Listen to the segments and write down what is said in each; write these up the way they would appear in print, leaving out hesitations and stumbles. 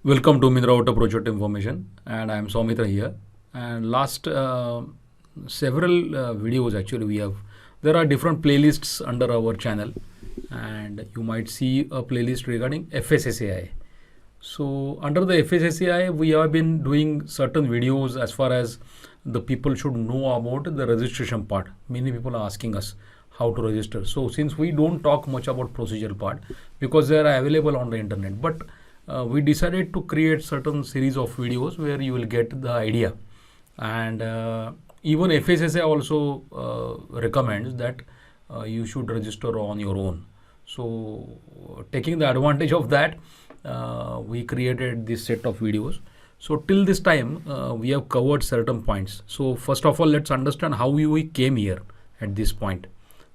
Welcome to Mindra Auto Project Information, and I am Soumitra here. And last several videos actually there are different playlists under our channel, and you might see a playlist regarding FSSAI. So under the FSSAI, we have been doing certain videos as far as the people should know about the registration part. Many people are asking us how to register. So since we don't talk much about procedural part because they are available on the internet, but we decided to create certain series of videos where you will get the idea. And even FSSAI also recommends that you should register on your own. So taking the advantage of that, we created this set of videos. So till this time, we have covered certain points. So first of all, let's understand how we came here at this point.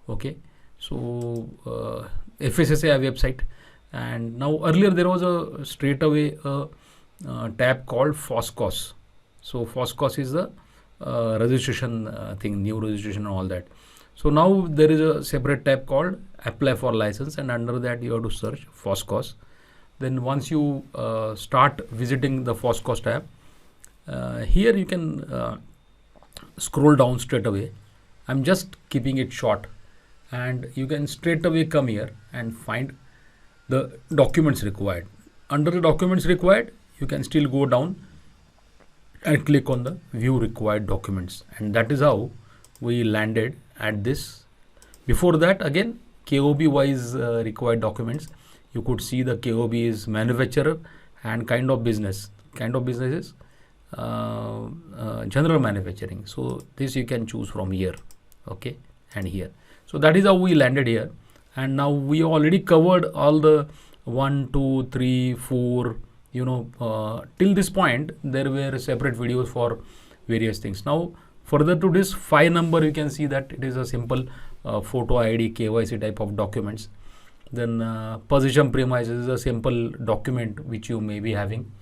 Okay, so FSSAI website. And now earlier there was a straight away tab called FOSCOS. So FOSCOS is the registration thing, new registration and all that. So now there is a separate tab called apply for license, and under that you have to search FOSCOS. Then once you start visiting the FOSCOS tab, here you can scroll down straight away. I'm just keeping it short, and you can straight away come here and find the documents required. Under the documents required, you can still go down and click on the view required documents, and that is how we landed at this. Before that, again, KOB wise required documents. You could see the KOB is manufacturer and kind of business. Kind of business is general manufacturing. So this you can choose from here, okay, and here. So that is how we landed here. And now we already covered all the 1, 2, 3, 4, till this point, there were separate videos for various things. Now, further to this 5 number, you can see that it is a simple photo ID, KYC type of documents. Then possession premises is a simple document which you may be having.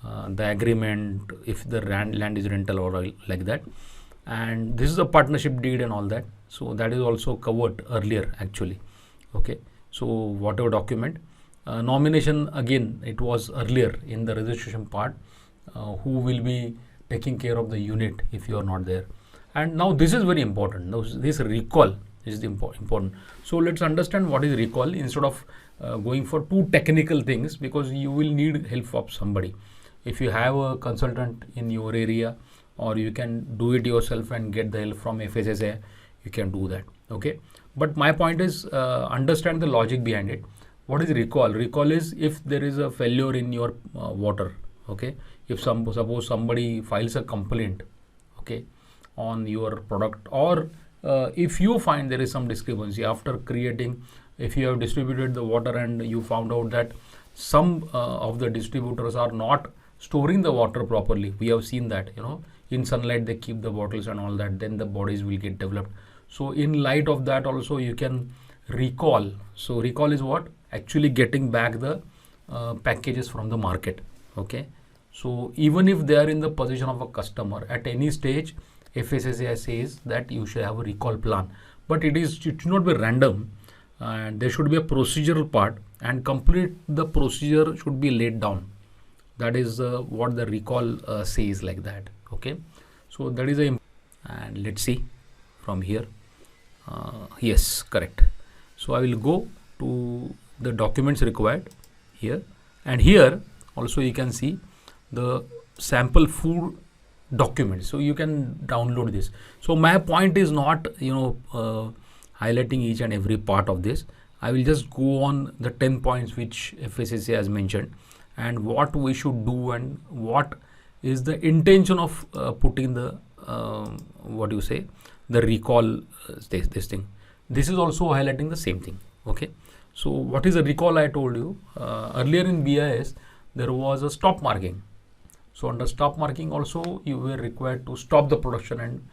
The agreement, if the land is rental or like that. And this is a partnership deed and all that. So that is also covered earlier actually. Okay, so whatever document, nomination, again it was earlier in the registration part, who will be taking care of the unit if you are not there. And now this is very important. Now this recall is the important. So let's understand what is recall instead of going for too technical things, because you will need help of somebody. If you have a consultant in your area, or you can do it yourself and get the help from FSSAI, you can do that. Okay. But my point is, understand the logic behind it. What is recall? Recall is if there is a failure in your water. Okay, if suppose somebody files a complaint, okay, on your product, or if you find there is some discrepancy after creating, if you have distributed the water and you found out that some of the distributors are not storing the water properly. We have seen that, in sunlight they keep the bottles and all that. Then the bodies will get developed. So in light of that also you can recall. So recall is what? Actually getting back the packages from the market. Okay. So even if they are in the possession of a customer at any stage, FSSAI says that you should have a recall plan. But it should not be random, and there should be a procedural part, and complete the procedure should be laid down. That is what the recall says, like that. Okay. So that is and let's see from here. Yes, correct. So I will go to the documents required here, and here also you can see the sample food documents. So you can download this. So my point is not highlighting each and every part of this. I will just go on the 10 points which FSSAI has mentioned, and what we should do, and what is the intention of putting the the recall this thing. This is also highlighting the same thing. Okay, so what is a recall? I told you earlier in BIS there was a stop marking. So under stop marking also you were required to stop the production, and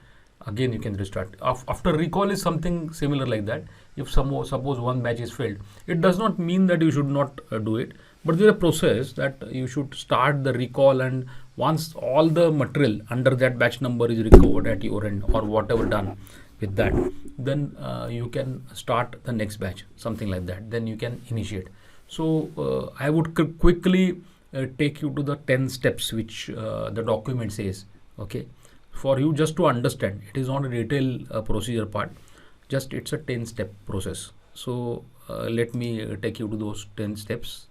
again you can restart. After recall is something similar like that. If suppose one batch is failed, it does not mean that you should not do it, but there is a process that you should start the recall, and once all the material under that batch number is recovered at your end, or whatever done with that, then you can start the next batch, something like that. Then you can initiate. So I would quickly take you to the 10 steps which the document says. Okay, for you just to understand, it is not a detailed procedure part, just it's a 10-step process. So let me take you to those 10 steps.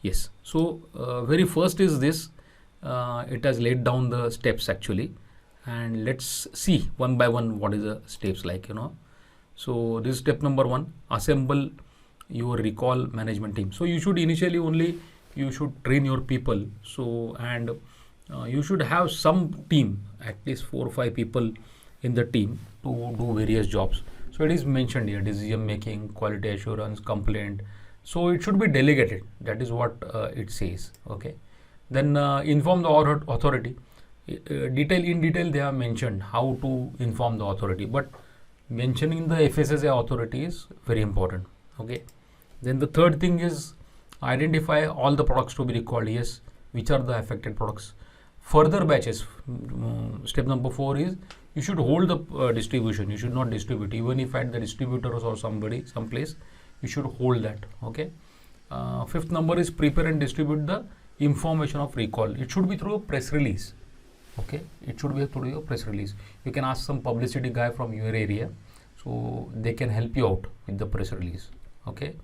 Yes, so very first is this, it has laid down the steps actually, and let's see one by one what is the steps like, So this is step number 1, assemble your recall management team. So you should initially only, you should train your people. So, and you should have some team, at least 4 or 5 people in the team to do various jobs. So it is mentioned here, decision making, quality assurance, complaint. So it should be delegated. That is what it says. Okay. Then inform the authority. In detail they have mentioned how to inform the authority, but mentioning the FSSAI authority is very important. Okay. Then the third thing is identify all the products to be recalled. Yes, which are the affected products. Further batches. Step number 4 is you should hold the distribution. You should not distribute, even if at the distributors or somebody, someplace, you should hold that. Okay. Fifth number is prepare and distribute the information of recall. It should be through a press release. Okay, it should be through a press release. You can ask some publicity guy from your area, so they can help you out with the press release. Okay.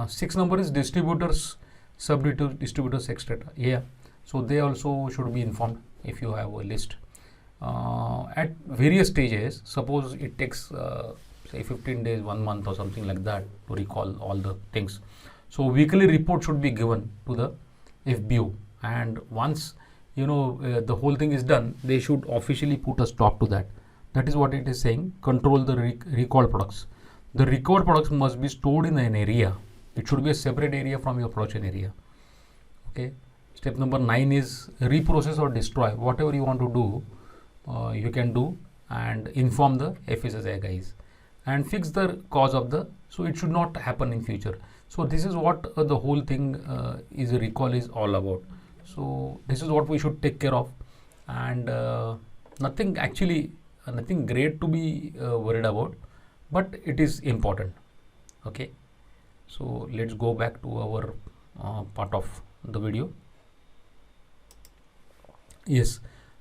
Sixth number is distributors, sub-distributors, etc. Yeah, so they also should be informed if you have a list. At various stages, suppose it takes say 15 days, 1 month or something like that to recall all the things. So weekly report should be given to the FBO, and once the whole thing is done, they should officially put a stop to that. That is what it is saying. Control the recalled products. The recalled products must be stored in an area. It should be a separate area from your production area. Okay. Step number 9 is reprocess or destroy. Whatever you want to do, you can do, and inform the FSSAI guys, and fix the cause of the, so it should not happen in future. So this is what the whole thing is a recall is all about. So this is what we should take care of, and nothing great to be worried about, but it is important. Okay, so let's go back to our part of the video. Yes,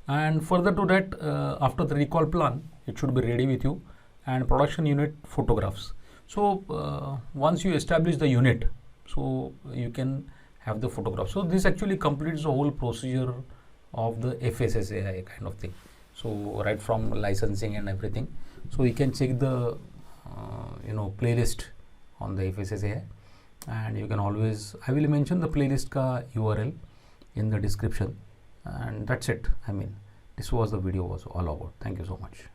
and further to that, after the recall plan, it should be ready with you, and production unit photographs. So once you establish the unit, so you can have the photograph. So this actually completes the whole procedure of the FSSAI kind of thing. So right from licensing and everything. So you can check the playlist on the FSSAI, and you can always, I will mention the playlist ka URL in the description, and that's it. I mean, this was the video was all about. Thank you so much.